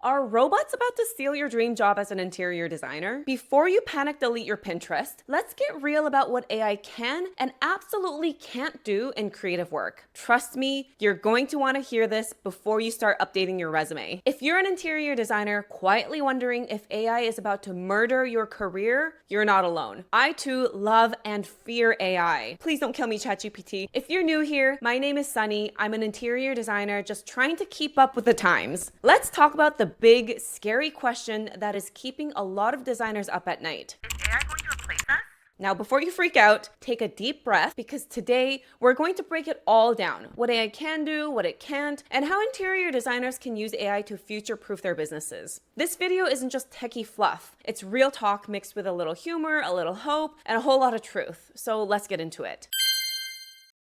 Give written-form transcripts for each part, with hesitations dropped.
Are robots about to steal your dream job as an interior designer? Before you panic delete your Pinterest, let's get real about what AI can and absolutely can't do in creative work. Trust me, you're going to want to hear this before you start updating your resume. If you're an interior designer quietly wondering if AI is about to murder your career, you're not alone. I too love and fear AI. Please don't kill me, ChatGPT. If you're new here, my name is Sunny. I'm an interior designer just trying to keep up with the times. Let's talk about the big, scary question that is keeping a lot of designers up at night. Is AI going to replace us? Now, before you freak out, take a deep breath because today we're going to break it all down. What AI can do, what it can't, and how interior designers can use AI to future-proof their businesses. This video isn't just techie fluff. It's real talk mixed with a little humor, a little hope, and a whole lot of truth. So let's get into it.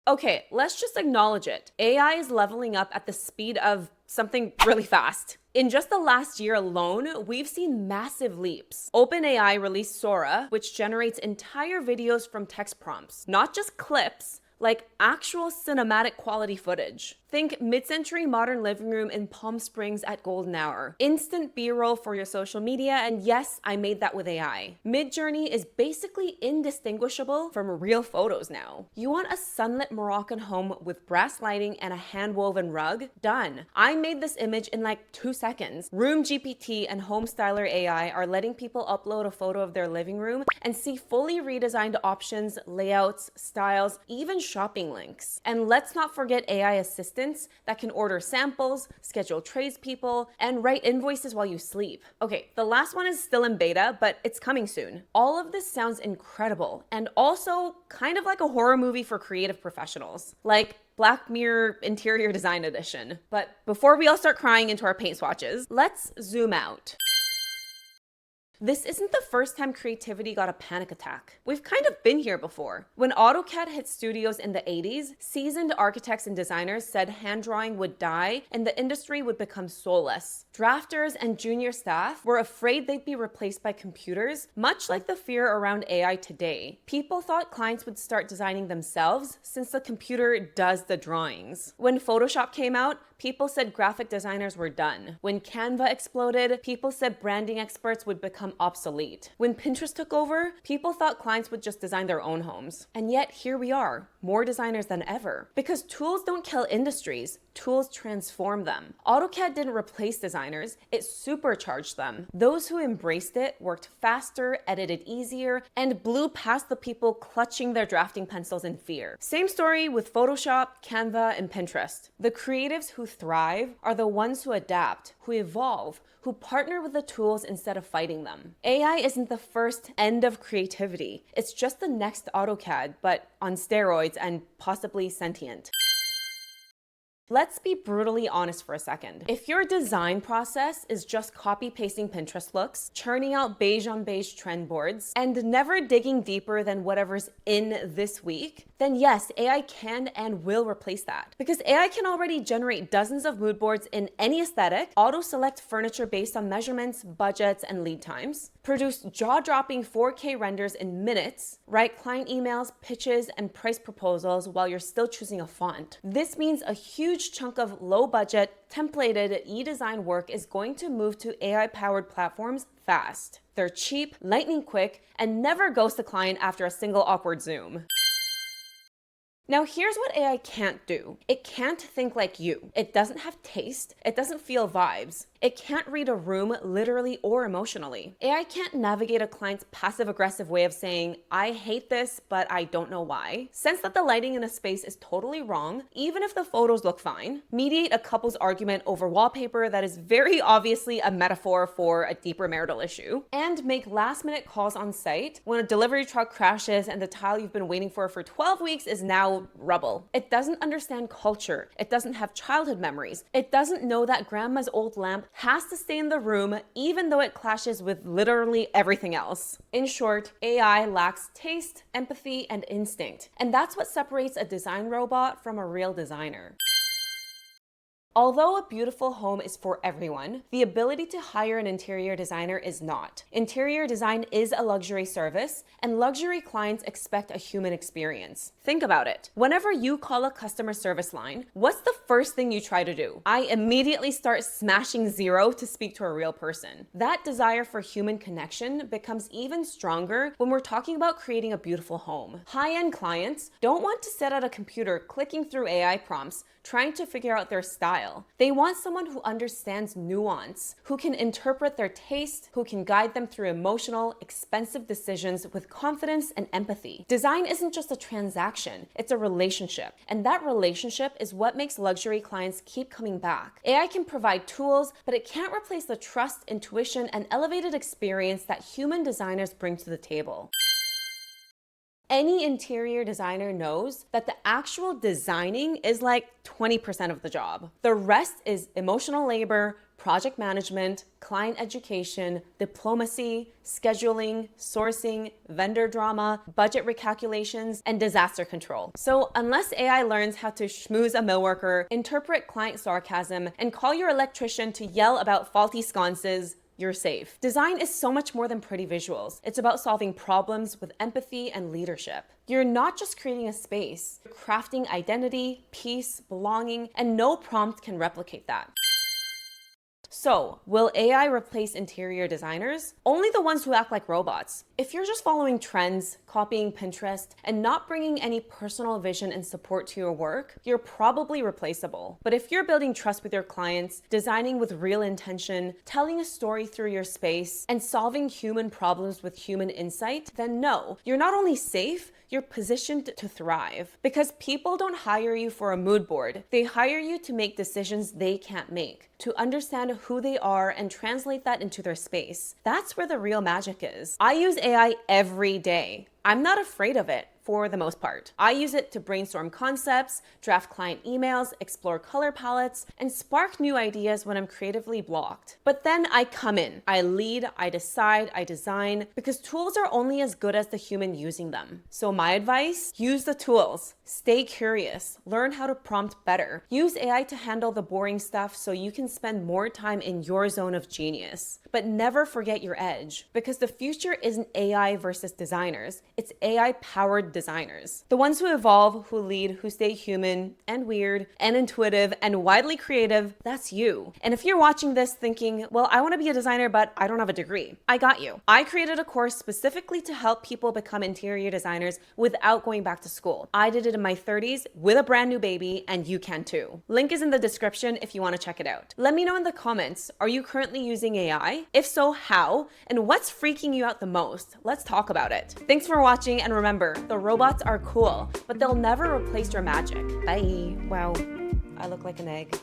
Okay, let's just acknowledge it. AI is leveling up at the speed of something really fast. In just the last year alone, we've seen massive leaps. OpenAI released Sora, which generates entire videos from text prompts, not just clips, like actual cinematic quality footage. Think mid-century modern living room in Palm Springs at golden hour. Instant B-roll for your social media, and yes, I made that with AI. Midjourney is basically indistinguishable from real photos now. You want a sunlit Moroccan home with brass lighting and a hand-woven rug? Done. I made this image in like 2 seconds. Room GPT and Home Styler AI are letting people upload a photo of their living room and see fully redesigned options, layouts, styles, even shopping links. And let's not forget AI assistants that can order samples, schedule tradespeople, and write invoices while you sleep. Okay, the last one is still in beta, but it's coming soon. All of this sounds incredible and also kind of like a horror movie for creative professionals, like Black Mirror Interior Design Edition. But before we all start crying into our paint swatches, let's zoom out. This isn't the first time creativity got a panic attack. We've kind of been here before. When AutoCAD hit studios in the 80s, seasoned architects and designers said hand drawing would die and the industry would become soulless. Drafters and junior staff were afraid they'd be replaced by computers, much like the fear around AI today. People thought clients would start designing themselves since the computer does the drawings. When Photoshop came out, people said graphic designers were done. When Canva exploded, people said branding experts would become obsolete. When Pinterest took over, people thought clients would just design their own homes. And yet here we are, more designers than ever. Because tools don't kill industries, tools transform them. AutoCAD didn't replace designers, it supercharged them. Those who embraced it worked faster, edited easier, and blew past the people clutching their drafting pencils in fear. Same story with Photoshop, Canva, and Pinterest. The creatives who thrive are the ones who adapt, who evolve, who partner with the tools instead of fighting them. AI isn't the first end of creativity. It's just the next AutoCAD, but on steroids and possibly sentient. Let's be brutally honest for a second. If your design process is just copy-pasting Pinterest looks, churning out beige on beige trend boards, and never digging deeper than whatever's in this week, then yes, AI can and will replace that. Because AI can already generate dozens of mood boards in any aesthetic, auto-select furniture based on measurements, budgets, and lead times, produce jaw-dropping 4K renders in minutes, write client emails, pitches, and price proposals while you're still choosing a font. This means a huge chunk of low-budget, templated e-design work is going to move to AI-powered platforms fast. They're cheap, lightning quick, and never ghost the client after a single awkward Zoom. Now here's what AI can't do. It can't think like you. It doesn't have taste. It doesn't feel vibes. It can't read a room literally or emotionally. AI can't navigate a client's passive-aggressive way of saying, I hate this, but I don't know why. Sense that the lighting in a space is totally wrong, even if the photos look fine. Mediate a couple's argument over wallpaper that is very obviously a metaphor for a deeper marital issue. And make last-minute calls on site when a delivery truck crashes and the tile you've been waiting for 12 weeks is now rubble. It doesn't understand culture. It doesn't have childhood memories. It doesn't know that grandma's old lamp has to stay in the room even though it clashes with literally everything else. In short, AI lacks taste, empathy, and instinct. And that's what separates a design robot from a real designer. Although a beautiful home is for everyone, the ability to hire an interior designer is not. Interior design is a luxury service, and luxury clients expect a human experience. Think about it. Whenever you call a customer service line, what's the first thing you try to do? I immediately start smashing zero to speak to a real person. That desire for human connection becomes even stronger when we're talking about creating a beautiful home. High-end clients don't want to sit at a computer clicking through AI prompts, trying to figure out their style. They want someone who understands nuance, who can interpret their taste, who can guide them through emotional, expensive decisions with confidence and empathy. Design isn't just a transaction, it's a relationship. And that relationship is what makes luxury clients keep coming back. AI can provide tools, but it can't replace the trust, intuition, and elevated experience that human designers bring to the table. Any interior designer knows that the actual designing is like 20% of the job. The rest is emotional labor, project management, client education, diplomacy, scheduling, sourcing, vendor drama, budget recalculations, and disaster control. So unless AI learns how to schmooze a millworker, interpret client sarcasm, and call your electrician to yell about faulty sconces, you're safe. Design is so much more than pretty visuals. It's about solving problems with empathy and leadership. You're not just creating a space, you're crafting identity, peace, belonging, and no prompt can replicate that. So, will AI replace interior designers? Only the ones who act like robots. If you're just following trends, copying Pinterest, and not bringing any personal vision and support to your work, you're probably replaceable. But if you're building trust with your clients, designing with real intention, telling a story through your space, and solving human problems with human insight, then no, you're not only safe, you're positioned to thrive. Because people don't hire you for a mood board. They hire you to make decisions they can't make, to understand who they are and translate that into their space. That's where the real magic is. I use AI every day. I'm not afraid of it. For the most part, I use it to brainstorm concepts, draft client emails, explore color palettes, and spark new ideas when I'm creatively blocked. But then I come in, I lead, I decide, I design, because tools are only as good as the human using them. So my advice, use the tools. Stay curious, learn how to prompt better. Use AI to handle the boring stuff so you can spend more time in your zone of genius. But never forget your edge, because the future isn't AI versus designers, it's AI-powered designers. The ones who evolve, who lead, who stay human and weird and intuitive and widely creative, that's you. And if you're watching this thinking, well, I want to be a designer, but I don't have a degree, I got you. I created a course specifically to help people become interior designers without going back to school. I did it in my 30s with a brand new baby, and you can too. Link is in the description if you want to check it out. Let me know in the comments, are you currently using AI? If so, how? And what's freaking you out the most? Let's talk about it. Thanks for watching, and remember, the robots are cool, but they'll never replace your magic. Bye. Wow, I look like an egg.